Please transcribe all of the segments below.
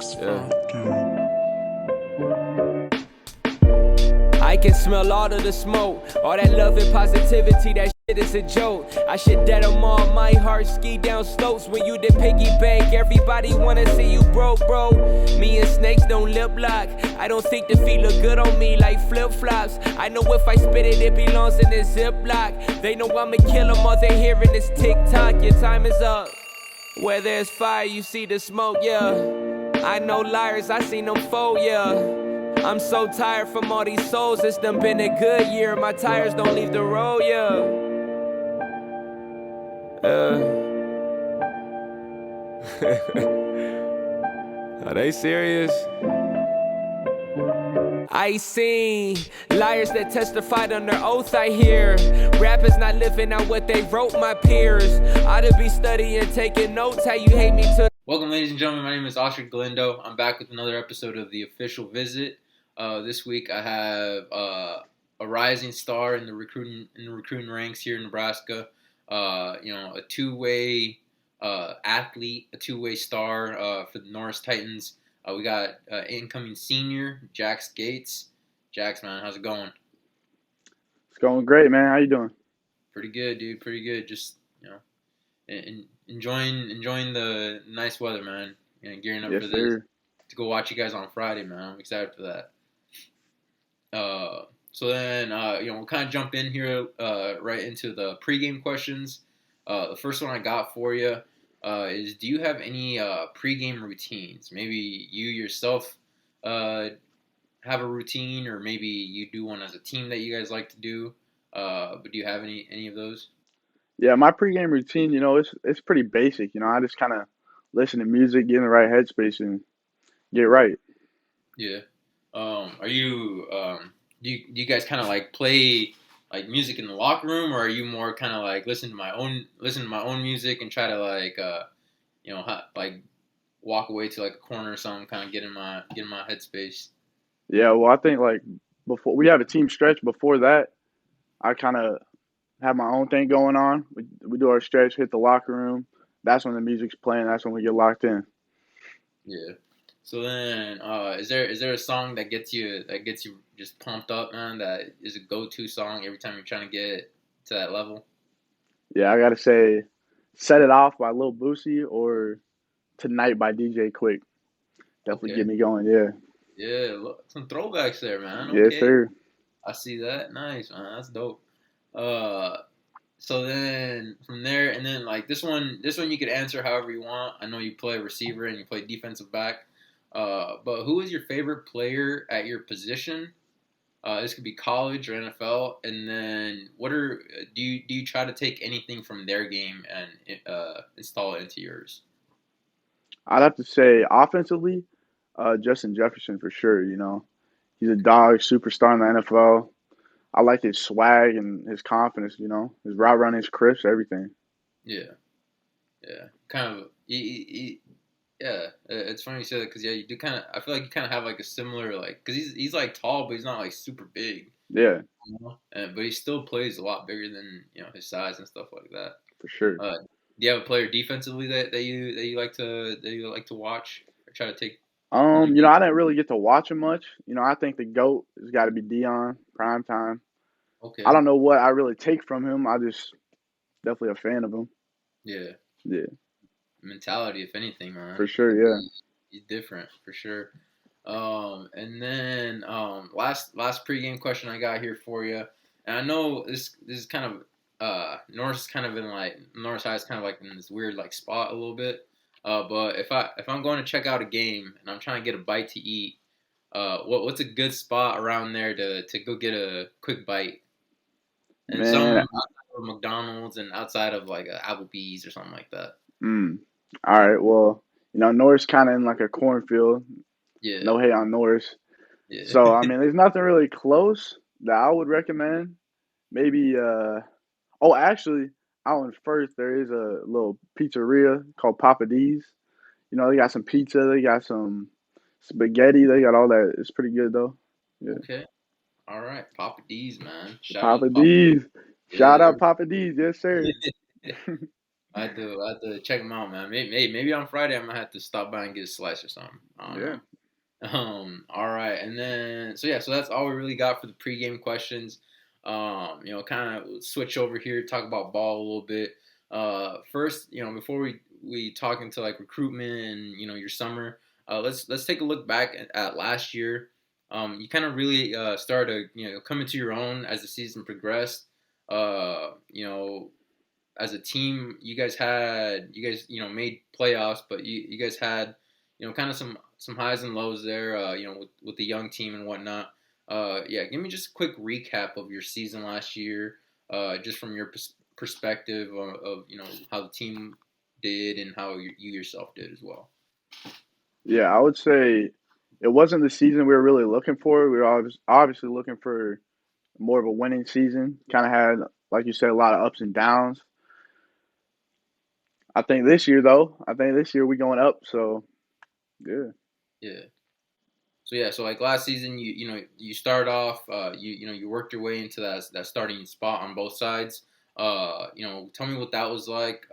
I can smell all of the smoke, all that love and positivity, that shit is a joke. I should dead them all, my heart ski down slopes. When you did piggy bank, everybody wanna see you broke, bro. Me and snakes don't lip lock. I don't think the feet look good on me like flip-flops. I know if I spit it, it belongs in this Ziploc. They know I'ma kill them, all they hearing is tick-tock. Your time is up. Where there's fire, you see the smoke, yeah. I know liars, I seen them fold, yeah. I'm so tired from all these souls, it's done been a good year. My tires don't leave the road, yeah. Are they serious? I seen liars that testified under oath, I hear. Rappers not living out what they wrote, my peers. Ought to be studying, taking notes, how you hate me to. Welcome, ladies and gentlemen. My name is Oscar Galindo. I'm back with another episode of The Official Visit. This week I have a rising star in the recruiting ranks here in Nebraska. A two-way athlete, a two-way star for the Norris Titans. We got incoming senior Jax Gates. Jax, man, how's it going? It's going great, man. How you doing? Pretty good, dude. Pretty good. Just enjoying the nice weather, man. Gearing up yes, for this sir. to go watch you guys on Friday, man. I'm excited for that. So then, we'll kind of jump in here right into the pregame questions. The first one I got for you is, do you have any pregame routines? Maybe you yourself have a routine, or maybe you do one as a team that you guys like to do. But do you have any of those? Yeah, my pregame routine, it's pretty basic. I just kind of listen to music, get in the right headspace, and get right. Yeah. Are you do you guys kind of like play like music in the locker room, or are you more kind of like listen to my own music and try to like like walk away to like a corner or something, kind of get in my headspace? Yeah, well, I think like before we have a team stretch, before that, I kind of have my own thing going on. We do our stretch, hit the locker room. That's when the music's playing. That's when we get locked in. Yeah. So then, is there a song that gets you just pumped up, man? That is a go-to song every time you're trying to get to that level? Yeah, I gotta say, "Set It Off" by Lil Boosie or "Tonight" by DJ Quick. Definitely get me going. Yeah. Yeah, look, some throwbacks there, man. Yes, sir. I see that. Nice, man. That's dope. So then from there, and then like this one you could answer however you want. I know you play receiver and you play defensive back. But who is your favorite player at your position? This could be college or NFL. And then do you try to take anything from their game and install it into yours? I'd have to say offensively, Justin Jefferson for sure. He's a dog, superstar in the NFL. I like his swag and his confidence. His route running, his crisp, everything. Yeah, kind of. Yeah, it's funny you say that because you do kind of. I feel like you kind of have like a similar because he's like tall, but he's not like super big. Yeah. But he still plays a lot bigger than his size and stuff like that. For sure. Do you have a player defensively that you like to watch or try to take? I didn't really get to watch him much. I think the GOAT has got to be Dion, prime time. Okay. I don't know what I really take from him. I just definitely a fan of him. Yeah. Yeah. Mentality, if anything, man. For sure, yeah. He's different, for sure. And then last pregame question I got here for you, and I know this is kind of Norris High is kind of like in this weird like spot a little bit. But if I'm going to check out a game and I'm trying to get a bite to eat, what's a good spot around there to go get a quick bite? And some outside of McDonald's and outside of like a Applebee's or something like that. All right. Well, Norris kind of in like a cornfield. Yeah. No hate on Norris. Yeah. So there's nothing really close that I would recommend. Maybe. Actually, out in First there is a little pizzeria called Papa D's. They got some pizza. They got some spaghetti. They got all that. It's pretty good though. Yeah. Okay. All right, Papa D's, man. Papa D's. Shout out Papa D's. Yes, sir. I had to check them out, man. Maybe on Friday I'm gonna have to stop by and get a slice or something. I don't Yeah. know. All right, and then so that's all we really got for the pregame questions. Kind of switch over here, talk about ball a little bit. First, before we talk into like recruitment and your summer, let's take a look back at last year. You kind of really started to come into your own as the season progressed. As a team, you guys made playoffs, but you guys had kind of some highs and lows there. With the young team and whatnot. Yeah, give me just a quick recap of your season last year, just from your perspective of how the team did and how you yourself did as well. Yeah, I would say it wasn't the season we were really looking for. We were obviously looking for more of a winning season. Kind of had, like you said, a lot of ups and downs. I think this year we going up. So yeah, Yeah. So like last season, you start off, you worked your way into that starting spot on both sides. Tell me what that was like.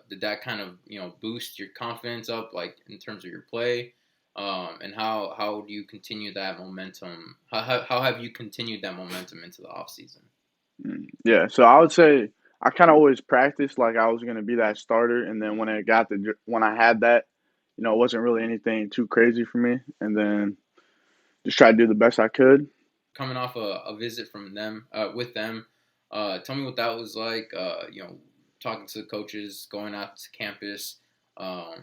Did that kind of boost your confidence up, like in terms of your play? And how do you continue that momentum? How have you continued that momentum into the off season? yeah. So I would say I kind of always practiced like I was going to be that starter, and then when I had that, it wasn't really anything too crazy for me, and then just try to do the best I could. Coming off a visit from them with them, tell me what that was like. Talking to the coaches, going out to campus. Yeah,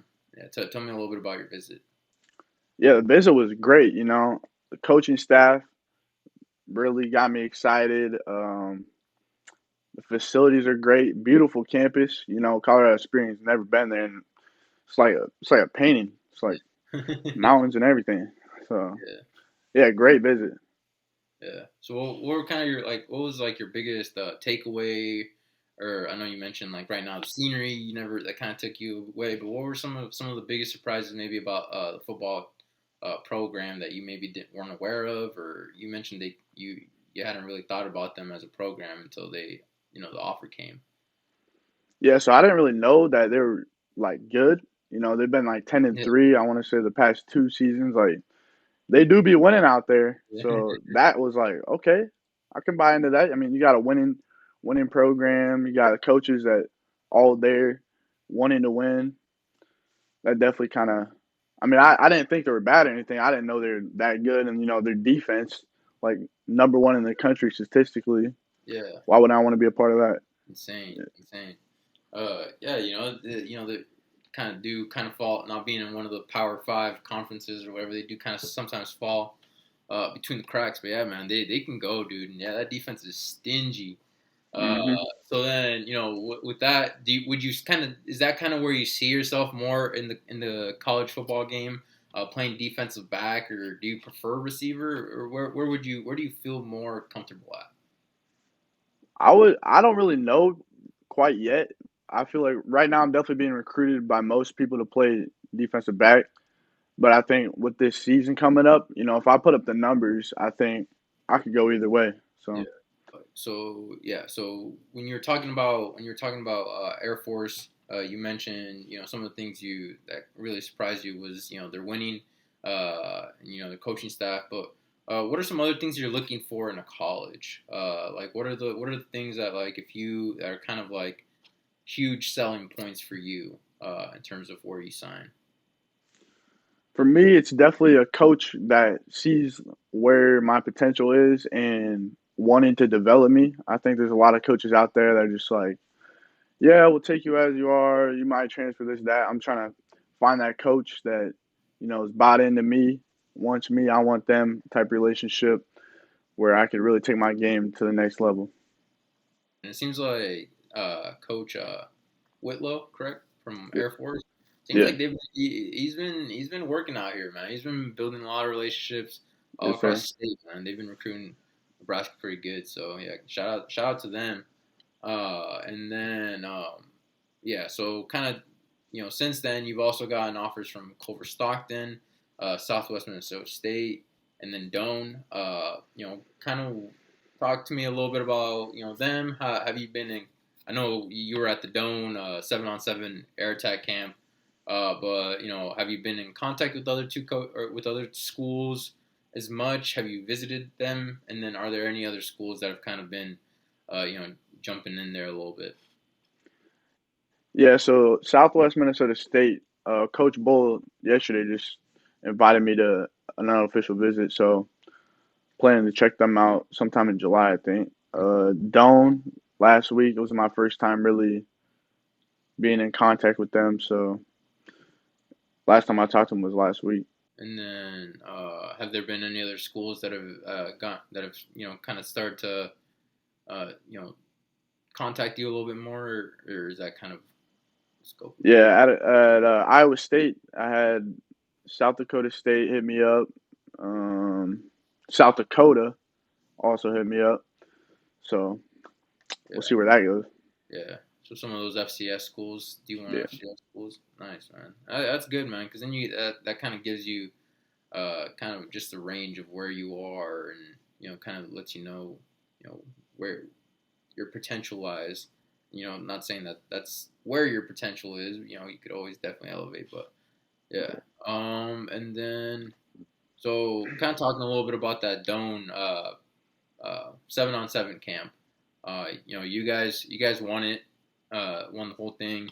tell me a little bit about your visit. Yeah, the visit was great. The coaching staff really got me excited. The facilities are great, beautiful campus. Colorado Springs, never been there, and it's like a painting. It's like mountains and everything. So Yeah, yeah, great visit. yeah. So what were kind of your like? What was like your biggest takeaway? Or I know you mentioned like right now the scenery you never that kind of took you away, but what were some of the biggest surprises maybe about the football program that you maybe weren't aware of, or you mentioned you hadn't really thought about them as a program until the offer came. Yeah, so I didn't really know that they were like good. They've been like 10-3. I want to say the past 2 seasons. Like they do be winning out there. Yeah. So that was like okay, I can buy into that. I mean, you got a winning program. You got coaches that all there wanting to win. That definitely kind of. I mean, I didn't think they were bad or anything. I didn't know they're that good, and their defense, like number one in the country statistically. Yeah, Why would I want to be a part of that? insane, insane. Yeah, they kind of fall not being in one of the Power Five conferences or whatever. They do kind of sometimes fall between the cracks. But yeah, man, they can go, dude. And yeah, that defense is stingy. Uh, Hmm. so then, with that, would you kind of is that kind of where you see yourself more in the college football game, playing defensive back, or do you prefer receiver, or where do you feel more comfortable at? I don't really know quite yet. I feel like right now I'm definitely being recruited by most people to play defensive back. But I think with this season coming up, if I put up the numbers, I think I could go either way. Yeah. So So yeah, so when you're talking about Air Force, you mentioned some of the things you that really surprised you was they're winning, the coaching staff. But what are some other things you're looking for in a college? Like what are the things that like if you that are kind of like huge selling points for you in terms of where you sign? for me, it's definitely a coach that sees where my potential is and wanting to develop me. I think there's a lot of coaches out there that are just like, yeah, we'll take you as you are. You might transfer this, that. I'm trying to find that coach that, is bought into me, wants me, I want them type relationship where I could really take my game to the next level. And it seems like Coach Whitlow, correct, from Air Force. Seems Yeah. like he's been working out here, man. He's been building a lot of relationships all Yes, across sir. the state, man. They've been recruiting Nebraska pretty good. So yeah, shout out to them. And then yeah, so kind of since then you've also gotten offers from Culver Stockton, Southwest Minnesota State, and then Doane. Kind of talk to me a little bit about them. How have you been in I know you were at the Doane 7-on-7 air attack camp, but have you been in contact with other or with other schools as much? Have you visited them? And then are there any other schools that have kind of been, jumping in there a little bit? Yeah, so Southwest Minnesota State, Coach Bull yesterday just invited me to an unofficial visit, so planning to check them out sometime in July, I think. Doane last week, it was my first time really being in contact with them, so last time I talked to them was last week. And then, have there been any other schools that have kind of started to, contact you a little bit more, or is that kind of scope? Yeah, at Iowa State, I had South Dakota State hit me up. South Dakota also hit me up. So Yeah, we'll see where that goes. yeah. So some of those FCS schools, D1 Yeah. FCS schools, nice, man. That's good, man, because then that kind of gives you kind of just the range of where you are, and kind of lets where your potential lies. Not saying that that's where your potential is. You could always definitely elevate, but yeah. And then so kind of talking a little bit about that Doane 7-on-7 camp. You guys won it, won the whole thing,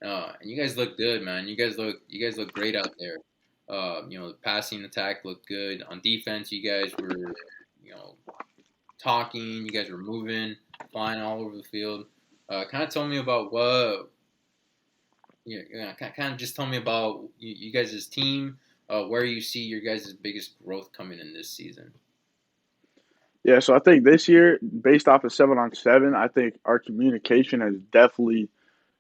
and you guys look good, man. You guys look great out there. The passing attack looked good. On defense, you guys were, talking. You guys were moving, flying all over the field. Kind of tell me about what, kind of just tell me about you guys' team, where you see your guys' biggest growth coming in this season. Yeah, so I think this year, based off of 7-on-7, I think our communication has definitely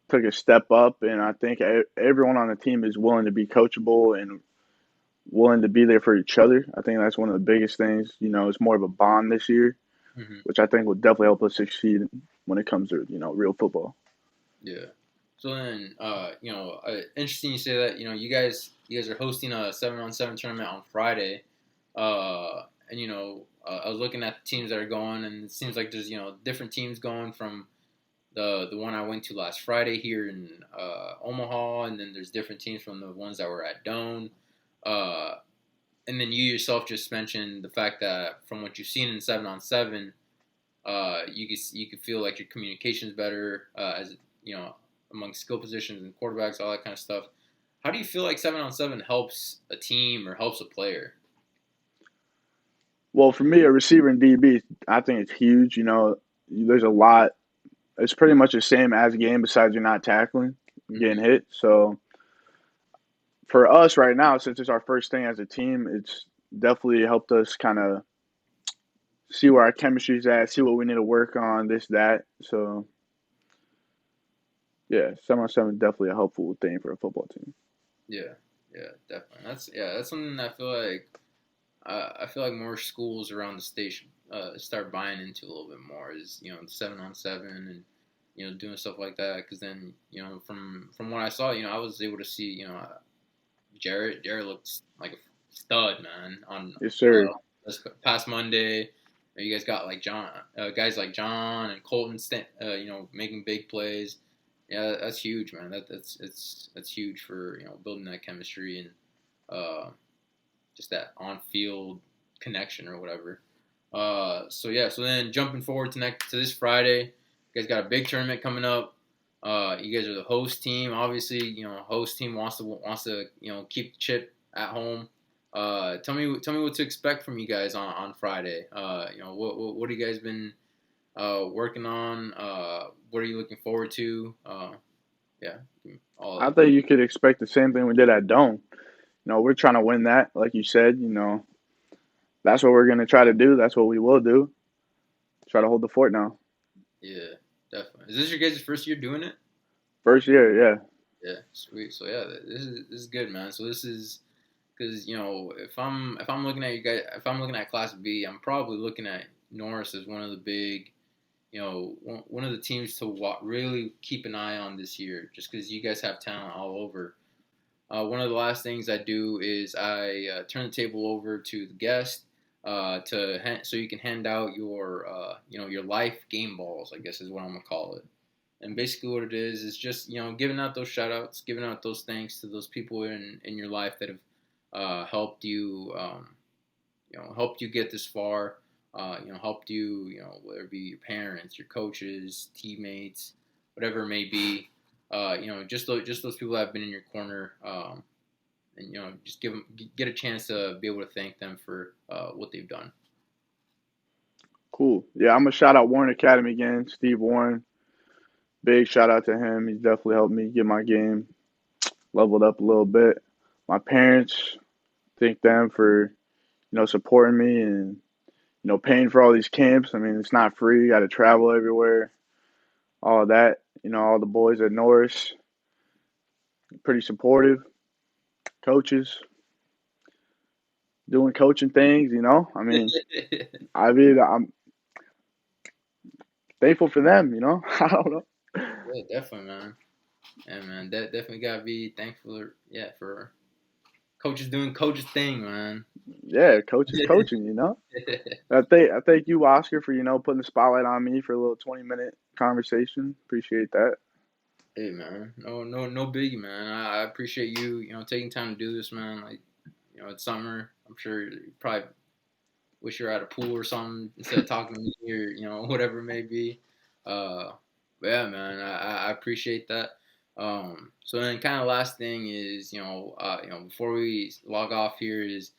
took a step up, and I think everyone on the team is willing to be coachable and willing to be there for each other. I think that's one of the biggest things. It's more of a bond this year, Mm-hmm. which I think will definitely help us succeed when it comes to real football. Yeah. So then, interesting you say that. You guys are hosting a 7-on-7 tournament on Friday, and I was looking at the teams that are going, and it seems like there's different teams going from the one I went to last Friday here in Omaha, and then there's different teams from the ones that were at Doane. And then you yourself just mentioned the fact that from what you've seen in 7-on-7, you could feel like your communication is better, as among skill positions and quarterbacks, all that kind of stuff. How do you feel like 7-on-7 helps a team or helps a player? Well, for me, a receiver in DB, I think it's huge. There's a lot. It's pretty much the same as a game, besides you're not tackling, getting Mm-hmm. hit. So for us right now, since it's our first thing as a team, it's definitely helped us kind of see where our chemistry's at, see what we need to work on, this, that. So yeah, 7-on-7 is definitely a helpful thing for a football team. Yeah, definitely. That's something that I feel like more schools around the state should start buying into a little bit more. Is 7-on-7 and doing stuff like that, because then from what I saw, I was able to see Jarrett looks like a stud, man. On Yes, sir. this past Monday, you guys got like guys like John and Colton, making big plays. Yeah, that's huge, man. That's huge for building that chemistry and just that on-field connection or whatever. So then jumping forward to this Friday, you guys got a big tournament coming up. You guys are the host team. Obviously, host team wants to keep the chip at home. Tell me what to expect from you guys on Friday. What have you guys been working on? What are you looking forward to? Yeah, all of I it. think you could expect the same thing we did at Doane. We're trying to win that, like you said. That's what we're going to try to do. That's what we will do. Try to hold the fort now. Yeah, definitely. Is this your guys' first year doing it? First year, yeah. Yeah, sweet. So yeah, this is good, man. So this is because if I'm looking at you guys, if I'm looking at Class B, I'm probably looking at Norris as one of the big, one of the teams to really keep an eye on this year, just because you guys have talent all over. One of the last things I do is I turn the table over to the guest so you can hand out your your life game balls, I guess is what I'm gonna call it. And basically what it is just, giving out those shout outs, giving out those thanks to those people in your life that have helped you, helped you get this far, helped you, whether it be your parents, your coaches, teammates, whatever it may be, just those people that have been in your corner, and, just get a chance to be able to thank them for what they've done. Cool. Yeah, I'm going to shout out Warren Academy again, Steve Warren. Big shout out to him. He's definitely helped me get my game leveled up a little bit. My parents, thank them for, supporting me and, paying for all these camps. I mean, it's not free. You got to travel everywhere. All of that. All the boys at Norris, pretty supportive. Coaches, doing coaching things, I mean, I'm thankful for them, I don't know. Yeah, definitely, man. Yeah, man, definitely gotta be thankful. For coaches doing coach's thing, man. Yeah, coaches coaching, I thank you, Oscar, for putting the spotlight on me for a little 20-minute conversation. Appreciate that. Hey, man, no biggie, man. I appreciate you, taking time to do this, man. Like, it's summer. I'm sure you probably wish you were at a pool or something instead of talking to me or whatever it may be. But yeah, man, I appreciate that. So then kind of last thing is, before we log off here is,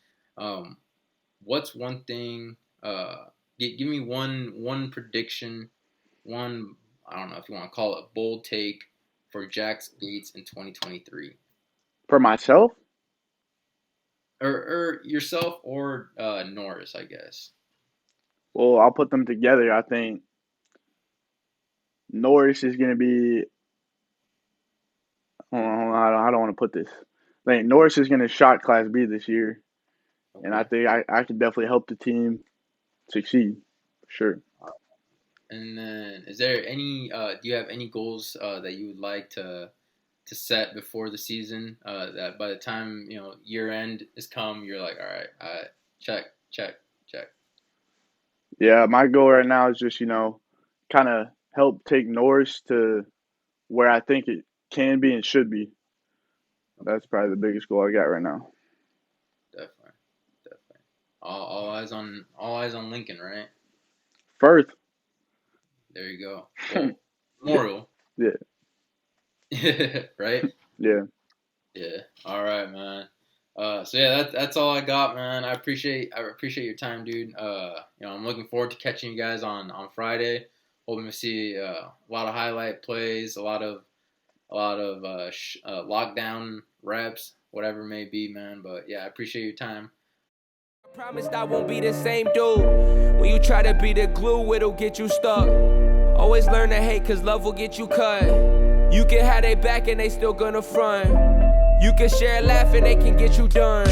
what's one thing, give me one prediction, I don't know if you want to call it a bold take for Jax Gates in 2023. For myself? Or yourself or Norris, I guess. Well, I'll put them together. I think Norris is going to be – I don't want to put this. I think Norris is going to shot Class B this year, okay. And I think I can definitely help the team succeed, for sure. And then is there any do you have any goals that you would like to set before the season that by the time, year end is come, you're like, all right, check. Yeah, my goal right now is just, kind of help take Norris to where I think it can be and should be. That's probably the biggest goal I got right now. Definitely. All eyes on Lincoln, right? Firth. There you go. Memorial. Yeah. Right? Yeah. Yeah. All right, man. So yeah, that's all I got, man. I appreciate your time, dude. I'm looking forward to catching you guys on Friday. Hoping to see a lot of highlight plays, a lot of lockdown reps, whatever it may be, man. But yeah, I appreciate your time. I promised I won't be the same dude. When you try to be the glue, it'll get you stuck. Always learn to hate, cause love will get you cut. You can have they back and they still gonna front. You can share a laugh and they can get you done.